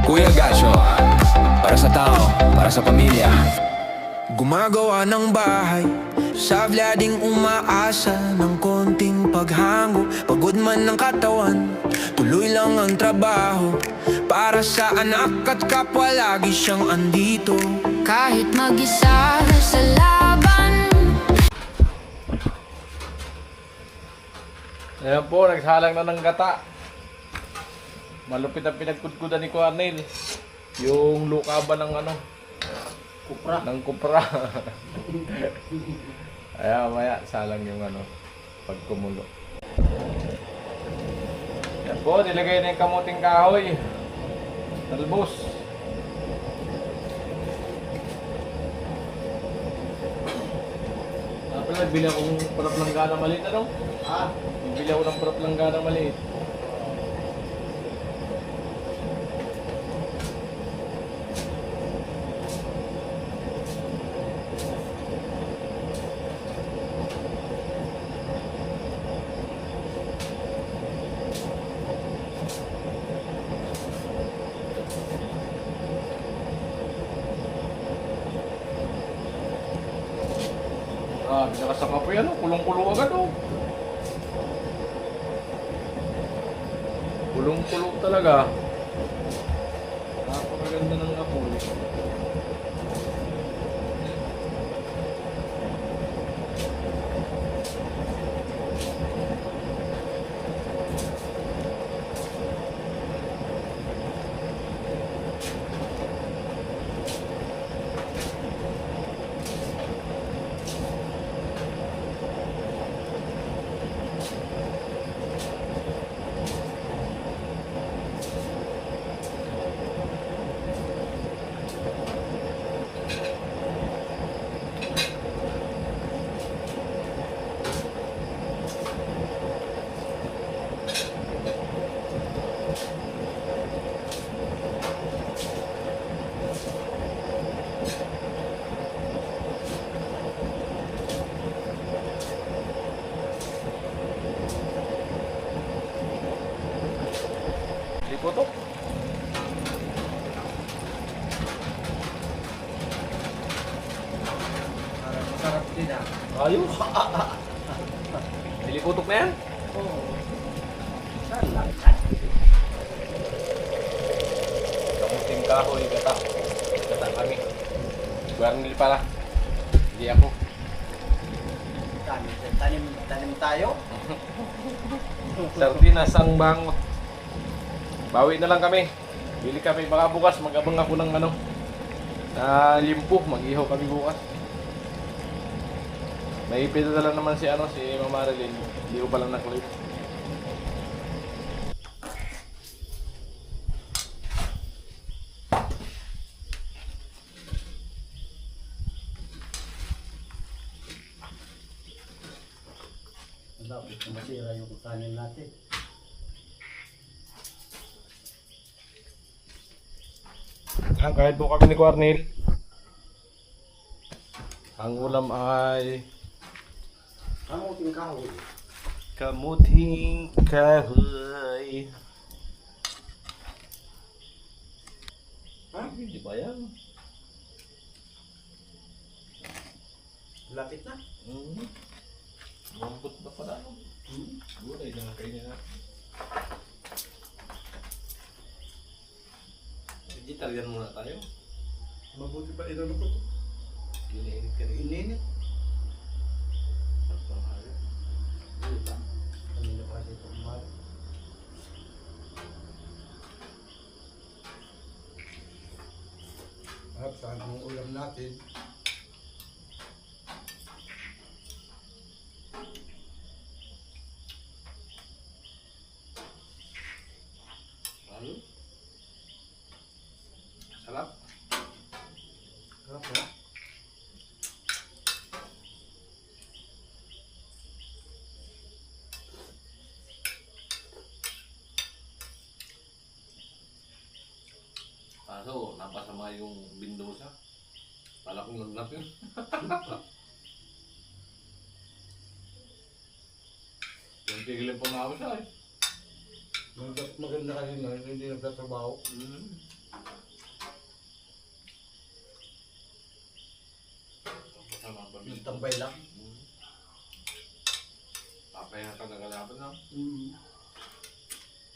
Kuya Gacho, para sa tao, para sa pamilya. Gumagawa ng bahay, sabla ding umaasa ng konting paghango. Pagod man ng katawan, tuloy lang ang trabaho. Para sa anak at kapwa lagi siyang andito. Kahit mag-isa sa laban. Ayan po, nagsalang na ng gata. Malupit ang pinagkudkudan ni Cornel. Yung lukaba ng ano, kupra. Ng kupra. Ayan, maya, salang yung ano, pagkumulo. Ayan po, nilagay na yung kamuting kahoy. Talbos. Pala, nagbili akong parap langgana maliit, ano? Nagbili ako ng parap langgana maliit. Pinakasaka po yan, kulong-kulo agad, oh. Kulong-kulo talaga. Napakaganda ng apoy. Putok. Masarap din ah. Ayos. Niliputok na yan? Oo. Kamuting kahoy, gata. Gata kami. Guarnil pala. Hindi ako. Tanim tayo. Sardinas ang bangot. Bawi na lang kami. Bili kami. Baka bukas mag-abang ako ng ano, na limpo. Mag-ihaw kami bukas. May ipita na lang naman si ano, si Mama Marilyn. Hindi ko pa lang na-clip. Dapat masira yung kanin natin. Kahit po kami ni Cornel, ang ulam ay Kamuting kahoy. kamuting kahoy. Ha? Hindi ba yan? Lapit na. Mambot na pala. Gulay na kayo niya. Vegetarian muna tayo. Mabuti pa inano ko to. Giniinit ka rin. Ininit. Ang panghalo. Diba? Kanina pa kasi ito umalit. Saan ang ulam natin? Ano? Sarap. Sarap ba? Kaso, napasama yung bindosa. Kala kong lagnat yun. Yung tigilin pa namin siya eh. Maganda kasi na hindi nagtatrabaho. tambay lang. Papahinga ka na kalaban na.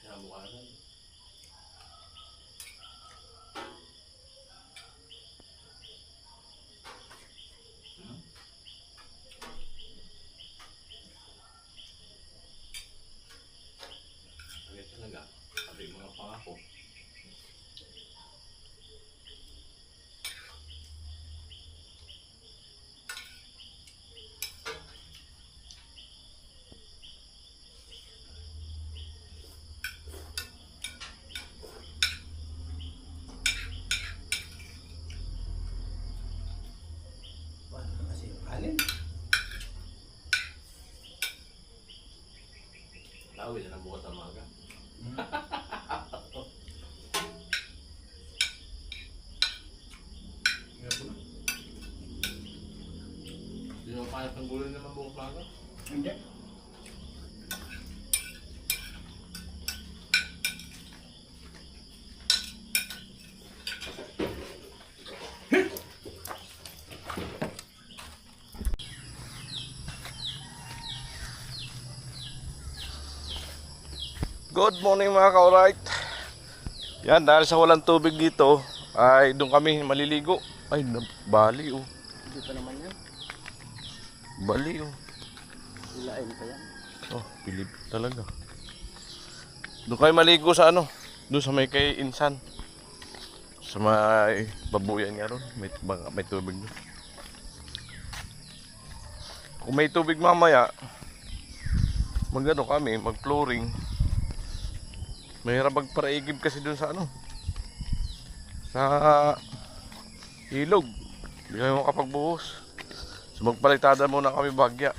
Kinabukasan. Agad talaga. Sabi yung mga pangako. Kasi alin. Tawid na bukas ang maga. Hindi mo kaya tanggulin naman bukas maga. Hindi. Good morning mga ka-alright. Yan, dahil sa walang tubig dito ay doon kami maliligo. Ay, bali oh. Hindi pa naman yan. Bali oh. Ilain pa yan. Oh, pilip talaga. Doon kayo maligo sa ano? Doon sa may kay Insan. Sa may babuyan nga ron. May tubig doon. Kung may tubig mamaya, mag-ano kami, mag-flooring. Mahirap magparaigib kasi doon sa ano. Sa ilog. Hindi kami makapagbuhos. So magpalitada muna kami bagya.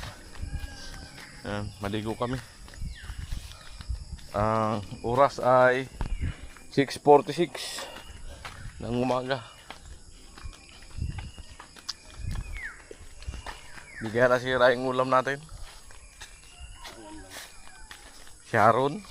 Ayan, maligo kami. Ang oras ay 6:46 ng umaga. Bigyan na sira yung ulam natin. Sharon.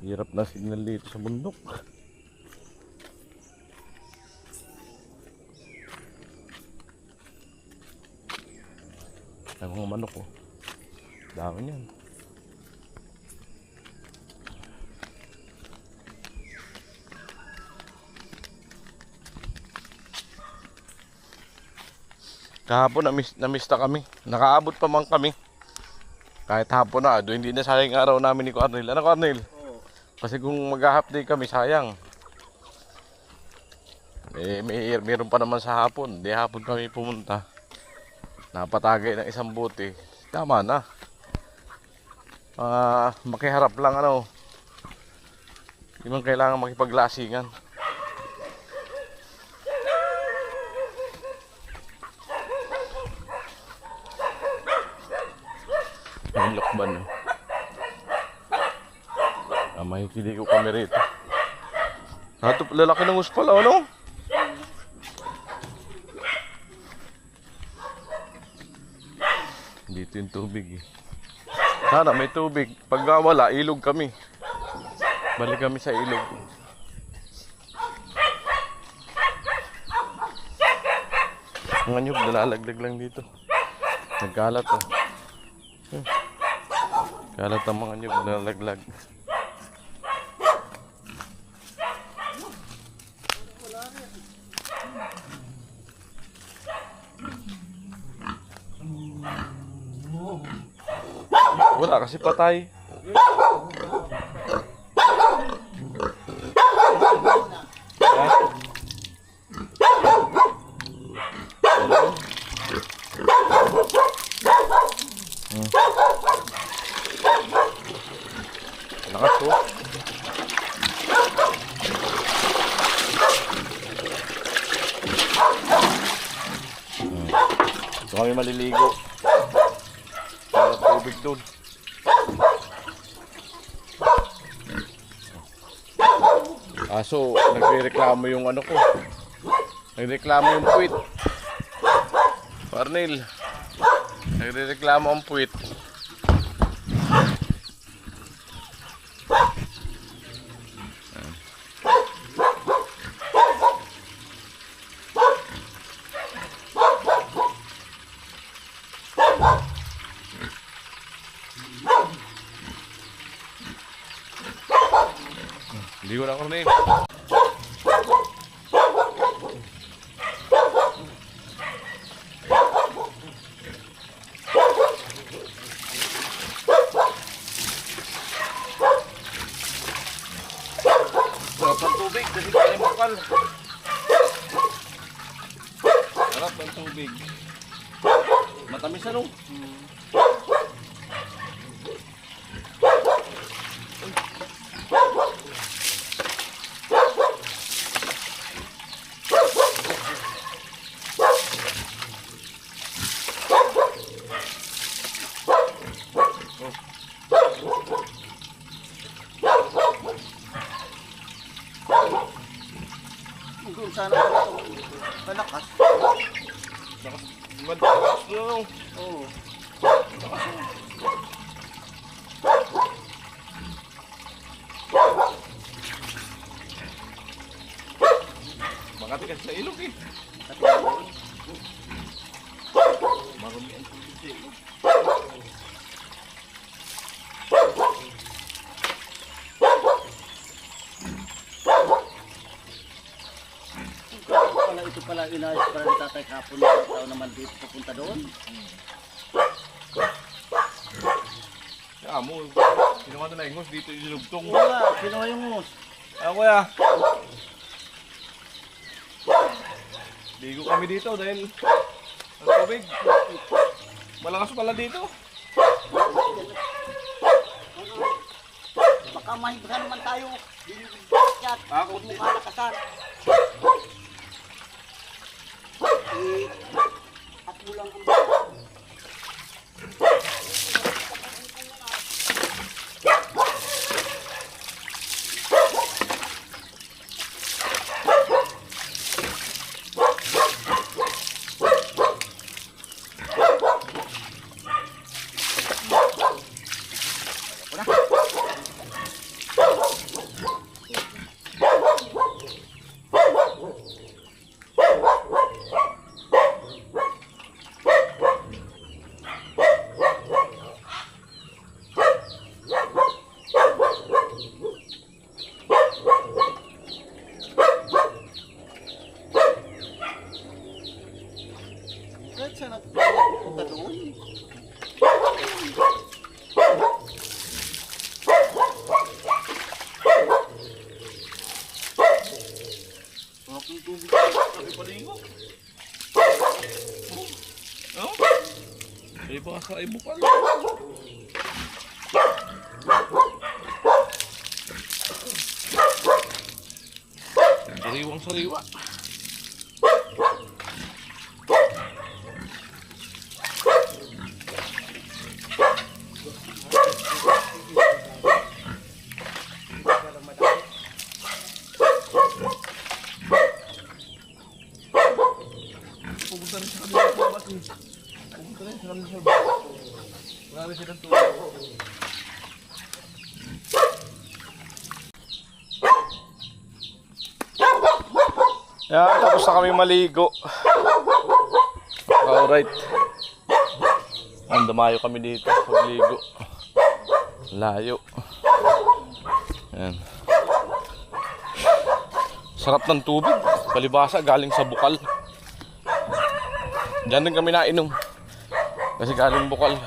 Hirap na signal dito sa bundok. Ang mga manok ko. Dami niyan. Kahapon namista kami. Nakaabot pa man kami. Kahit hapon na, doon hindi na sayang araw namin ni Cornel. Ano Cornel? Kasi kung mag-half day kami, sayang. Meron pa naman sa hapon. Di hapon kami pumunta. Napatagay ng isang bote. Tama na. Makiharap lang ano. Hindi man kailangan makipaglasingan. Ang lakban eh. Makikili ko kami rito. Nato, lalaki ng uspal, ano? Dito yung tubig eh. Sana may tubig. Pag wala, ilog kami. Balik kami sa ilog. Ang anyog, nalalagdag lang dito. Nagkalat oh. Kalat ang mga anyog, nalalaglag. Wala kasi patay. Lakas ko. Ito kami maliligo. Para tubig doon. Kaso, nagreklamo yung ano ko. Nagreklamo yung puwit. Parnil. Nagreklamo ang puwit. Ligo na, Cornel. Sarap ng tubig kasi kaya makal. Sarap ng tubig. Matamis ano? Doon sana pala ito. Malakas. Matamis ano? Oo. Makatigas sa ilog eh. Marumi ang tubig sa ilog. Ito pala inayos para ni Tatay kapon na tao naman dito papunta doon. Kaya mo, kinuha na na ingos dito yung lugtong. Oo nga, kinuha yung mus. Ah, kuya. Ligo kami dito dahil ang tubig. Malakas pala dito. Baka mahibra naman tayo. Chat, Ako huwag mo kalakasan. At mo lang ang kahit saan punta doon. Ang tubig sabi pa rin ko. Oh? Ay baka sa ibukal. Sariwang sariwa. Pupunta rin sa kanila sa labas eh. Pupunta rin sa kanila sa labas. Wala rin silang tulog. Yan, tapos na kami maligo. Alright. Dumayo kami dito pagligo. Layo. Yan. Sarap ng tubig. Palibasa galing sa bukal. Diyan din kami nainom. Kasi galing bukal.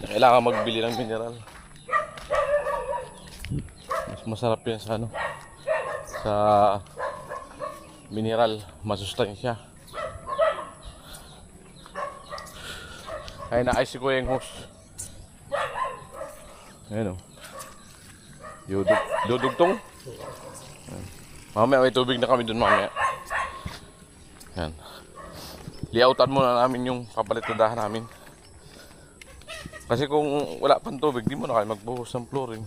Kailangan magbili ng mineral. Mas masarap yan sa ano. Sa mineral. Masustansya. Ay na-ice ko yung hose. Ayan o. Dudugtong. Mamaya may tubig na kami dun mamaya. Ayan. Liautan muna namin yung kapalitadahan namin. Kasi kung wala pang tubig, di mo na kayo magbuhos ng flooring.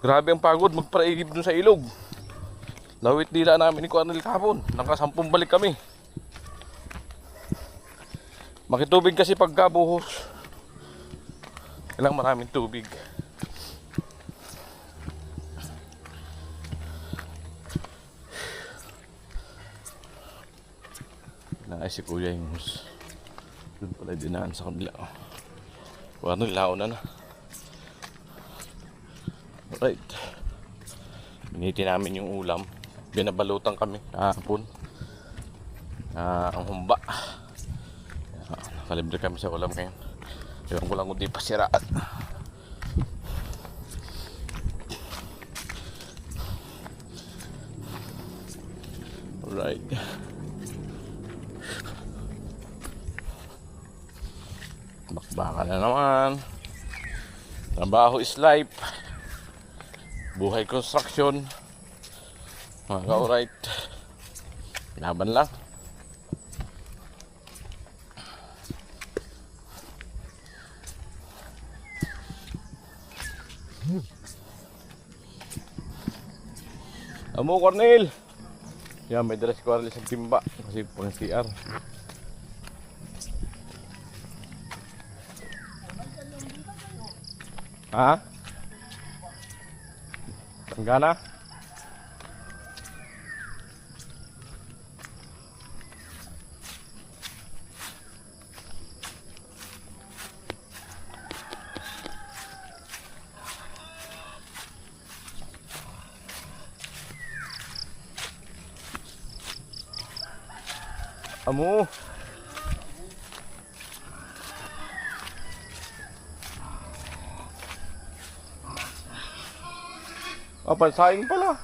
Grabe ang pagod magpaigib dun sa ilog. Lawit dila namin ni Colonel kahapon. Nakasampung balik kami. Makitubig kasi pagkabuhos. Kailangan maraming tubig. Naay si Kuya yung doon pala dinaan sa kanila. Colonel, laon na. Alright. Biniti namin yung ulam. Binabalutan kami kahapon. Ang humba. Nakalibre kami sa ulam ngayon. Ewan ko lang kung di pa siraan. Alright. Bakbaka na naman. Trabaho is life. Buhay construction. Mga ka-alright. Laban lang. Amo, Cornel. Yan, may dala si Cornel sa timba. Kasi pang CR. Ha? Tanggana? Amo. Pansaing pala.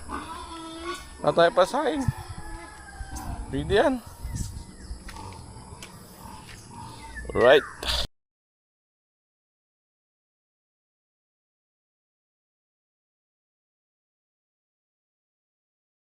Natay pansaing. Pwede yan. Alright.